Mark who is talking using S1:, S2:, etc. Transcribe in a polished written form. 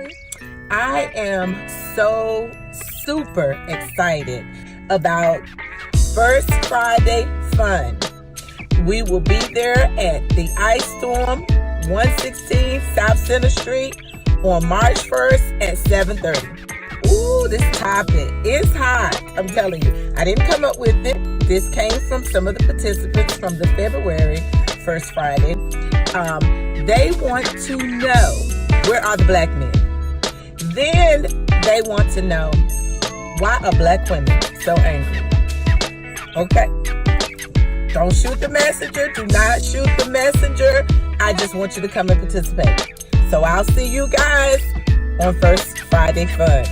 S1: family. I am so super excited about First Friday Fun. We will be there at the ICESTORM 116 South Center Street on March 1st at 7:30. Ooh, this topic is hot. I'm telling you, I didn't come up with it. This came from some of the participants from the February First Friday. They want to know, where are the black men? Then they want to know, why are black women so angry? Okay. Don't shoot the messenger. Do not shoot the messenger. I just want you to come and participate. So I'll see you guys on First Friday Fun.